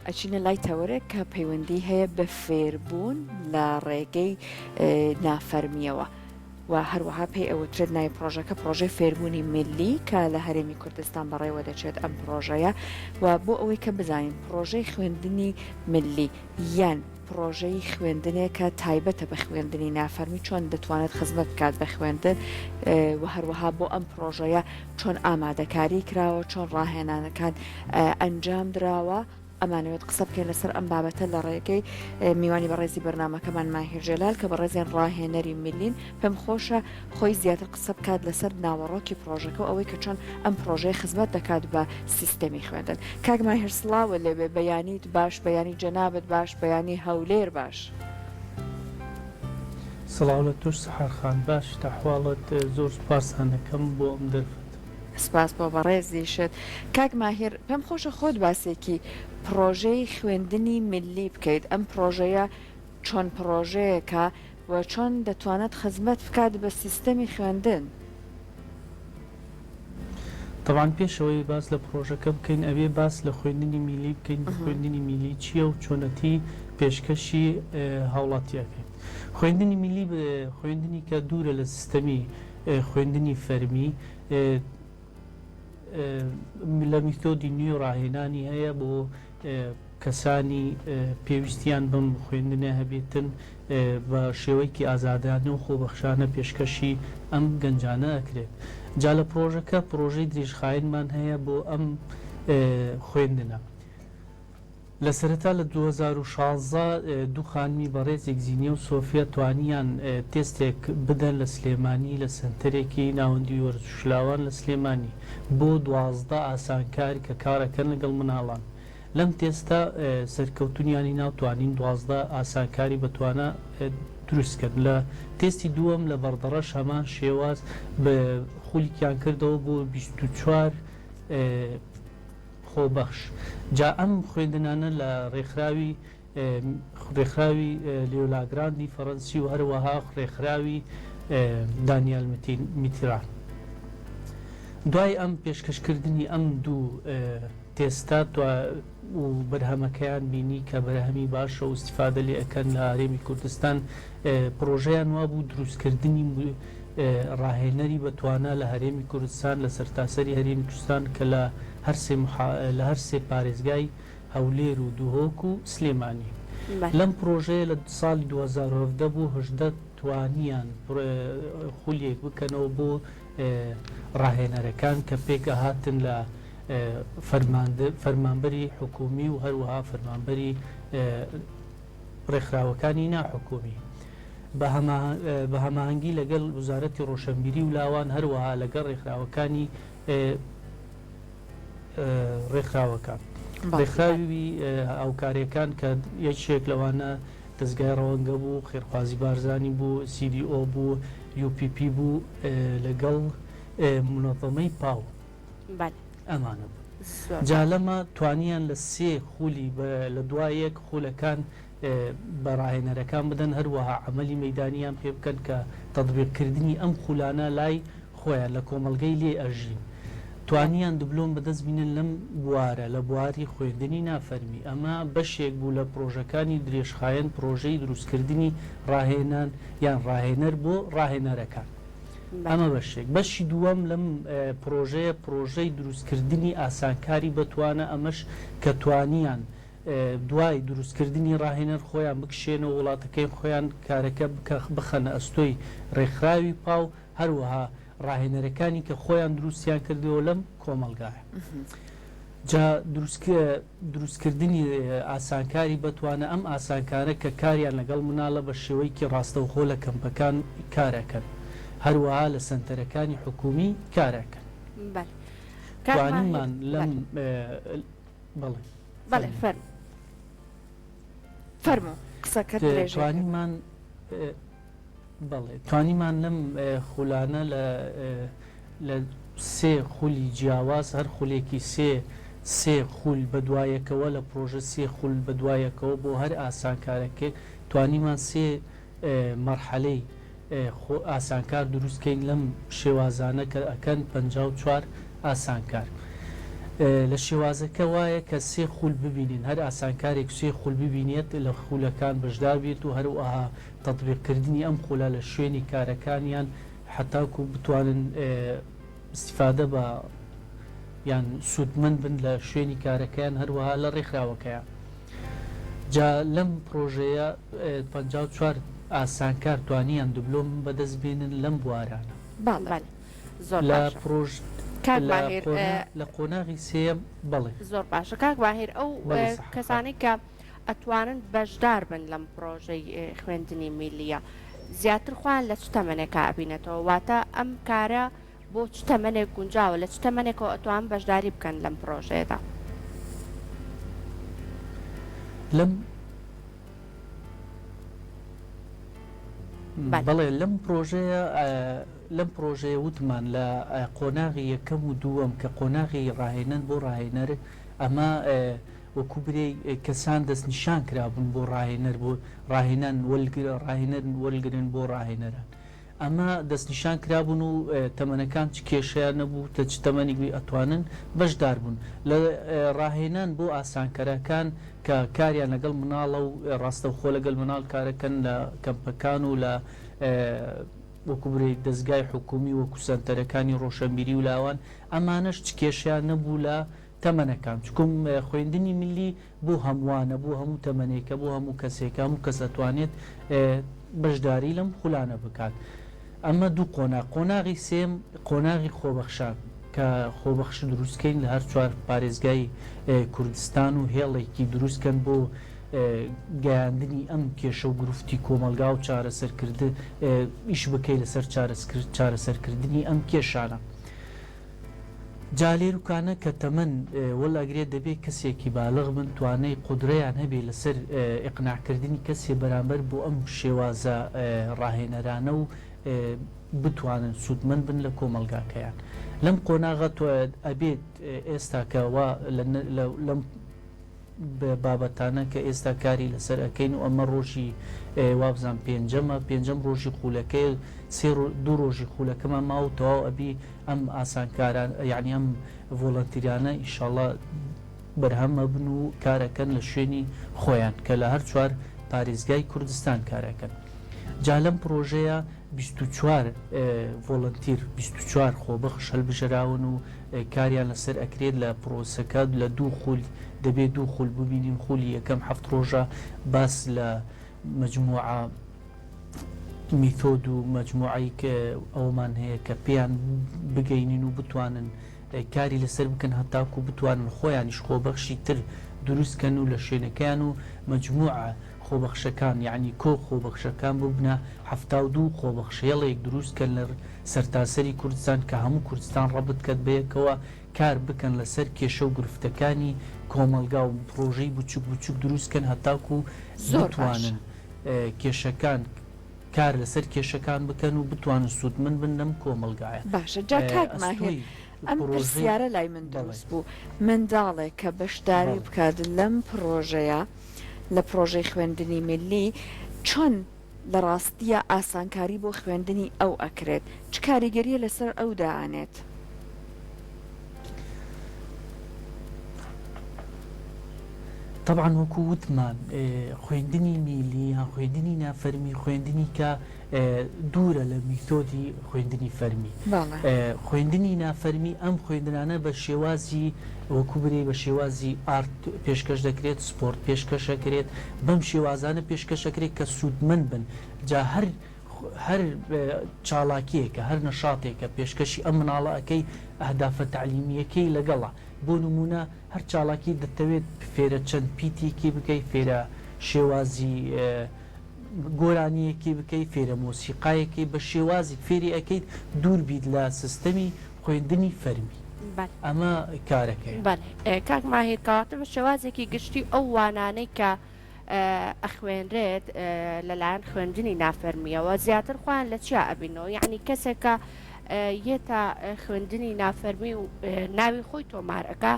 ئەچینە لای تەوەرێک کە پەیوەندی هەیە بە فێربوون لە ڕێگەی نافەرمیەوە. و هەروەها پێی ئەوترێت ناوی پرۆژەکە پرۆژەی فێربوونی ملی کە لە هەرێمی کوردستان بەڕێوە دەچێت ئەم پرۆژەیە. و بۆ ئەوەی کە بزانین پرۆژەی خوێندنی ملی یان پرۆژەی خوێندنێکە تایبەتە بە خوێندنی نافەرمی چۆن دەتوانێت خزمەت بکات بە خوێندن و هەروەها بۆ ئەم پرۆژەیە چۆن ئامادەکاری کراوە، چۆن ڕاهێنانەکان ئەنجام درراوە. ئەمانەوێت قسە بکەین لەسەر ئەم بابەتە لە ڕێگەی میوانی بەڕێزی بەرنامەکەمان ماهیر جەلال کە بەڕێزیان ڕاهێنەری ملین. پێم خۆشە خۆی زیاتر قسە بکات لەسەر ناوەڕۆکی پرۆژەکە و ئەوەی کە چۆن ئەم پرۆژەی خزمەت دەکات بە سیستەمی خوێندن. کاک ماهیر سڵاوە لێبێ، بەیانیت باش، بەیانی جەنابەت باش، بەیانی هەولێر باش. سڵاو لە تۆش سەحارخان باش، تەحواڵت زۆر سوپاسان دەکەم بۆ ئەم دەرفەت. سپاس بۆ بەڕێزیشت. کاک ماهیر پێم خۆشە خۆت باسێکی پرۆژەی خوێندنی ملی بکەیت. ئەم پرۆژەیە چۆن پرۆژەیەکە و چۆن دەتوانێت خزمەت بکات بە سیستەمی خوێندن؟ طبعاً پێشەوەی باس لە پرۆژەکە بکەین ئەوێ باس لە خوێندنی میلی بکەین. خوێندنی میلی چییە و چۆنەتی پێشکەشی هاوڵاتیەکەین. خوێندنی میلی خوێندنی کە دوورە لە سیستەمی خوێندنی فەرمی لە میتۆدی نوێ ڕاهێنانی هەیە بۆ کەسانی پێویستیان بم خوێندنە هەبێتن بە شێوەیەکی ئازادانە و خۆبەخشانە پێشکەشی ئەم گەنجانە ئەکرێت. جا لە پرۆژەکە پرۆژەی درێژخایەنمان هەیە بۆ ئەم خوێندنە. لە سەرەتا لە 2016 دوو خانمی بەڕێز یەکزینیە و سۆفیا توانیان تێستێک بدەن لە سلێمانی لە سنتەرێکی ناوەندی وەرزشلاوان لە سلێمانی بۆ 12 ئاسانکاری کە کارەکەن لەگەڵ مناڵان. لەم تێستا سەرکەوتنیانی ناوتوانین 12 ئاسانکاری بەتوانە دروستکرد. لە تێستی دووەم لە بەردەڕەش هەمان شێواز بە خولیکیان کردەوە بۆ 24 خۆبەخش. جا ئەم خوێندنانە لە ڕێکخراوی لیۆلاگراندی فەڕەنسی و هەروەها ڕێکخراوی دانیال میتیران. دوای ئەم پێشکەشکردنی ئەم دوو تێستا و بەرهەمەکەیان بینی کە بەرهەمی باشە و استیفادە لێ ئەەکەن لە هەرێمی کوردستان پرۆژەیان وا بوو دروستکردنی ڕاهێنەری بەتوانە لە هەرێمی کوردستان لە سەرتاسەری هەرێمی کوردستان کە لە هەر سێ پارێزگای هەولێر و دووهۆک و سلێمانی. لەم پرۆژەیە لە ساڵی 2017 بوو 18 توانیان خولێک بکەنەوە بۆ ڕاهێنەرەکان کە پێکە هاتن لە فەرمانبەری حکومی و هەروەها فەرمانبەری ڕێکخراوەکانی ناحکومی بە هەماهەنگی لەگەڵ وزارەتی ڕۆشنبیری و لاوان هەروەها لەگەڵ ڕێکخراوەکانی ڕێکخراوەکان ڕێکخراوی ئەوکارەکان کە یەکێک لەوانە دەستگای ڕەوەنگە بوو، خێرخوازی بارزانی بوو، CDO بوو، UPP بوو لەگەڵ منەظەمەی پاو ئەمانە بوو. جا لەمە توانیان لە سێ خولی لە دوایەک خولەکان بە ڕاهێنەرەکان بدەن، هەروەها عەمەلی مەیدانیان پێ بکەن کە تەطبیقکردنی ئەم خولانە لای خۆیان لە کۆمەڵگەی لێ ئەژین. توانیان دبلۆم بەدەست بینن لەم بوارە لە بواری خوێندنی نافەرمی. ئەمە بەشێک بوو لە پرۆژەکانی درێژخایەن پرۆژەی دروستکردنی ڕاهێنان یان ڕاهێنەر بۆ ڕاهێنەرەکان. ئەمە بەشێک. بەشی دووەم لەم پرۆژەیە پرۆژەی دروستکردنی ئاسانکاری بەتوانە ئەمەش کە توانیان دوای دروستکردنی ڕاهێنەر خۆیان بکشێنەوە وڵاتەکەی خۆیان کارەکە بخەنە ئەستۆی ڕێکخراوی پاو هەروەها ڕاهێنەرەکانی کە خۆیان دروستیان کردەوە لەم کۆمەلگایە. جا دروستکردنی ئاسانکاری بەتوانە ئەم ئاسانکارە کە کاریان لەگەڵ مناڵە بە شێوەیەکی ڕاستەوخۆ لە کەمپەکان کارەکەن، هەروەها لە سنتەرەکانی حکومی کارەکەن. توانیمان لەم توانیمان لەم خولانە لە سێ خولی جیاواز هەر خولێکی سێ خول بەدوایەکەوە لە پرۆژە سێ خول بەدوایەکەوە بۆ هەر ئاسانکارەکە توانیمان سێ مەرحەلەی ئاسانکار دروستکەین لەم شێوازانە کە ئەکەن 54 ئاسانکار. لە شێوازەکە وایە کە سێ خول ببینین هەر ئاسانکارێک سێ خول ببینێت لە خولەکان بەشدار بێت و هەروەها تەطبیقکردنی ئەم خولە لە شوێنی کارەکانیان حتاکو بتوانن استیفادە بە یان سوودمەند بن لە شوێنی کارەکەیان هەروەها لە ڕێکخراوەکەیان. جا لەم پرۆژەیە 54 ئاسانکار توانیان دیبلۆم بەدەست بێنن لەم بوارانە. زۆر لە پرۆژ لە قۆناغی سێم بڵێ زۆر باشە کاک باهیر ئەو کەسانی کە ئەتوانن بەشدار بن لەم پرۆژەی خوێندنی میلیە زیاتر خوان لە چ تەمەنێکە ئەبینێتەوە واتە ئەم کارە بۆ چ تەمەنێک گونجاوە لە چ تەمەنێکەوە ئەتوان بەشداری بکەن لەم پرۆژەیەدا؟ بەڵێ لەم پرۆژەیە وتمان لە قۆناغی یەکەم و دووەم کە قۆناغی ڕاهێنن بۆ ڕاهێنەر ئەمە وەکو برێ کەسان دەستنیشان کرابوون بۆ ڕاهێنەر بۆ ڕاهێنان ڕاهێنەرن وەرگرن بۆ ڕاهێنەران ئەمە دەستنیشان کرابوون و تەمەنەکان چ کێشەیان نەبوو تە چ تەمەنێکی ئەتوانن بەشدار بوون لە ڕاهێنان بۆ ئاسانکەرەکان کە کاریان لەگەڵ مناڵە و ڕاستە خۆ لەگەڵ مناڵ کارەکەن لە کەمپەکان و لە وەکو برێ دەستگای حکومی وەکو سەنتەرەکانی ڕۆشنبیری و لاوان ئەمانەش چ کێشیان نەبوو لە تەمەنەکان چکم خوێندنی ملی بۆ هەمووانە بۆ هەموو تەمەنێکە بۆ هەموو کەسێکە هەموو کەس ئەتوانێت بەشداری لەم خولانە بکات. ئەمە دوو قۆناغی سێم قۆناغی خۆبەخشان کە خۆبەخش دروستکەین لە هەر چوار پارێزگای کوردستان و هێڵێکی دروستکەن بۆ گەیاندنی ئەم کێشە و گرفتی کۆمەلگا و چارەسەرکردن ئیش بکەی لەسەر چارەسەرکردنی ئەم کێشانە. جالێروکانە کە تەمەن وەڵاگرێت دەبێت کەسێکی باڵغ من توانای قودرەیان هەبێ لەسەر ئیقناعکردنی کەسێ بەرامبەر بۆ ئەم شێوازە ڕاهێنەرانە و بتوانن سوودمەند بن لە کۆمەلگاکەیان. لەم قۆناغە تۆ ئەبێت ئێستاکەوە لەم بابەتانە کە ئێستا کاری لەسەر ئەەکەین و ئەمە ڕۆژی وابزان پێنجەم ڕۆژی خولەکەی دوو ڕۆژی خولەکەمان ماوتەواو ئەبی ئەم ئاسانکاران یعنی ئەم ڤۆڵەنتیرانە ئیشاڵڵا بەرهەمە بن و کارەکەن لە شوێنی خۆیان کە لە هەر چوار پارێزگای کوردستان کارەکەن. جا لەم پرۆژەیە 24 ڤۆڵنتیر 24 خۆبەخش هەڵبژێراون و کاریان لەسەر ئەکرێت لە پرۆسەکە لە دوو خول دەبێت دوو خول ببینین خولی یەکەم 7 ڕۆژە باس لە مجموعە میتۆد و مجموعی کە ئەومان هەیە کە پێیان بگەینین و بتوانن کاری لەسەر بکەن هەتاکو بتوانن خۆیانیش خۆبەخشی تر دروستکەن و لە شوێنەکەیان و مجموعە خۆبەخشەکان یعنی کۆ خۆبەخشەکان ببنە 72 خۆبەخشێڵێک دروستکەن لە سەرتاسەری کوردستان کە هەموو کوردستان ڕەبتکەت بەیەکەوە کار بکەن لەسەر کێشە و گرفتەکانی کۆمەلگا و پرۆژەی بچوک بچوک دروستکەن هەتاکو بتوانن کێشەکان کار لەسەر کێشەکان بکەن و بتوانن سوودمەند بن لەم کۆمەلگایە. باشە جا کاک ماهێر ئەم پرسیارە لای من دروست بوو منداڵێک کە بەشداری بکات لەم پرۆژەیە لە پرۆژەی خوێندنی ملی چۆن لە ڕاستیە ئاسانکاری بۆ خوێندنی ئەو ئەکرێت چ کاریگەریە لەسەر ئەو داانێت؟ طبعا وەکو وتمان خوێندنی میلی یا خوێندنی نافەرمی خوێندنی کە دوورە لە میتۆدی خوێندنی فەرمی. خوێندنی نافەرمی ئەم خوێندنانە بە شێوازی وەکو برێ بە شێوازی ئارت پێشکەش دەکرێت سپۆرت پێشکەشەکرێت بەم شێوازانە پێشکەشەکرێت کە سوودمەند بن جا هەر چاڵاکیەکە هەر نەشاتێکە پێشکەشی ئەم مناڵە ئەەکەی ئەهدافە تعلیمیەکەی لەگەڵە بۆ نمونە هەر چاڵاکی دەتەوێت فێرە چەند پیتێکی بکەی فێرە شێوازی گۆرانیەکی بکەی فێرە مۆسیقایەکی بە شێوازی فێری ئەەکەیت دوور بیت لە سیستەمی خوێندنی فەرمی ئەمە کارەکەی. کاک ماهیر کەواتە بە شێوازێکی گشتی ئەو وانانەی کە ئەخوێنرێت لەلایەن خوێندنی نافەرمیەوە زیاتر خوان لە چیا ئەبینەوە یعنی کەسێکە یەتا خوێندنی نافەرمی و ناوی خۆی تۆمارەکە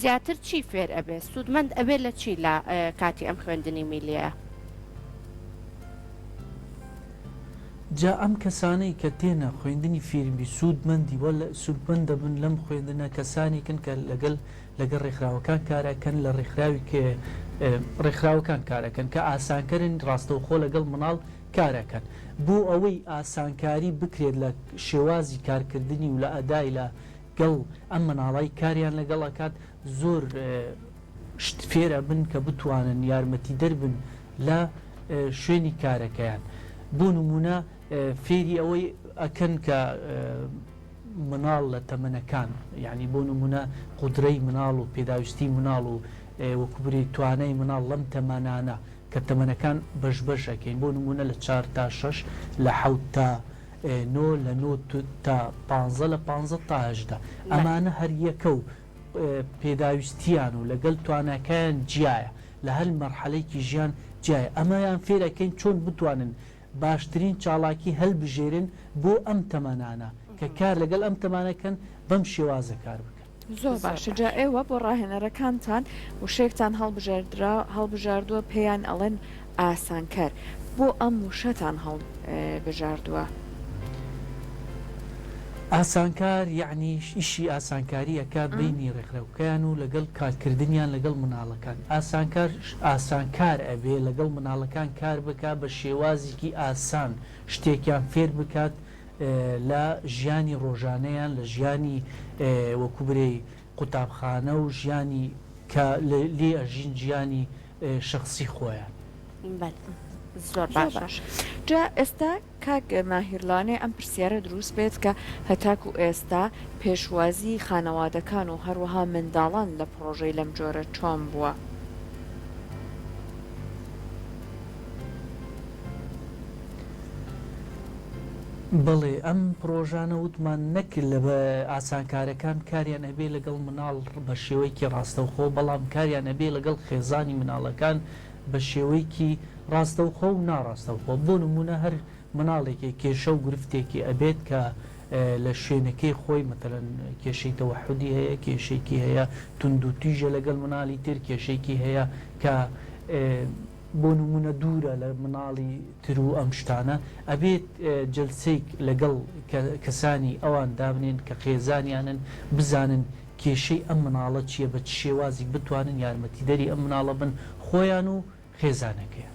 زیاتر چی فێر ئەبێ سوودمەند ئەبێت لە چی لە کاتی ئەم خوێندنی میلیە؟ جا ئەم کەسانەی کە تێنە خوێندنی فێرمی سوودمەندی وە سوودمەند دەبن لەم خوێندنە کەسانێکن کە لەگەڵ لەگەڵ ڕێکخراوەکان کارەکەن لە ڕێکخراوەکان کارەکەن کە ئاسانکردن ڕاستەوخۆ لەگەڵ مناڵ کارەکەن بۆ ئەوەی ئاسانکاری بکرێت لە شێوازی کارکردنی و لە ئەدای لە گەڵ ئەم مناڵی کاریان لەگەڵەکات زۆر فێرە بن کە بتوانن یارمەتی دەربن لە شوێنی کارەکەیان بۆ نمونە فێری ئەوەی ئەکەن کە مناڵ لە تەمەنەکان یعنی بۆ نمونە قودرەی مناڵ و پێداویستی مناڵ و وەکوبری توانای مناڵ لەم تەمەنانە کە تەمەنەکان بەش بەشەکەین بۆ نمونە لە 4 تا 6 لە 7 تا 9 لە 9 تا 15 لە 15 تا 18 ئەمانە هەر یەکە و پێداویستیان و لەگەڵ توانەکەیان جیایە لە هەر مەرحەلەیەکی ژیان جیایە ئەمەیان فێرەکەین چۆن بتوانن باشترین چاڵاکی هەڵبژێرن بۆ ئەم تەمەنانە کە کار لەگەڵ ئەم تەمانەکەن بەم شێوازە کار بکەن زۆر باشە جا ئێوە بۆ ڕاهێنەرەکانتان وشێکتان هەڵبژاردووە پێیان ئەڵێن ئاسانکەر بۆ ئەم وشەتان هەڵبژاردووە ئاسانکار یعنی ئیشی ئاسانکاریەکە بینی ڕێکخراوەکان و لەگەڵ کارکردنیان لەگەڵ مناڵەکان ئاسانکار ئەبێ لەگەڵ مناڵەکان کار بکە بە شێوازێکی ئاسان شتێکیان فێر بکات لە ژیانی ڕۆژانەیان لە ژیانی وەکوبرێ قوتابخانە و ژیانی کە لێ ئەژین ژیانی شخصی خۆیان زۆر باش جا ئێستا کاک ماهیرلانێ ئەم پرسیارە دروست بێت کە هەتاکو ئێستا پێشوازی خانەوادەکان و هەروەها منداڵان لە پرۆژەی لەم جۆرە چۆن بووە بڵێ ئەم پرۆژانە وتمان نەکرد لە بە ئاسانکارەکان کاریان ئەبێ لەگەڵ مناڵ بە شێوەیەکی ڕاستەوخۆ بەڵام کاریان ئەبێ لەگەڵ خێزانی مناڵەکان بە شێوەیەکی ڕاستەوخۆ و ناڕاستەوخۆ بۆ نمونە هەر مناڵێکی کێشە و گرفتێکی ئەبێت کە لە شوێنەکەی خۆی مەتەلەن کێشەی تەوەحودی هەیە کێشێکی هەیە تونند و تیژە لەگەڵ مناڵی تر کێشێکی هەیە کە بۆ نمونە دوورە لە مناڵی تر و ئەم شتانە ئەبێت جلسەیەک لەگەڵ کەسانی ئەوان دابنێن کە خێزانیانن بزانن کێشەی ئەم مناڵە چییە بە شێوازی بتوانن یارمەتیدەری ئەم مناڵە بن خۆیان و خێزانەکەیان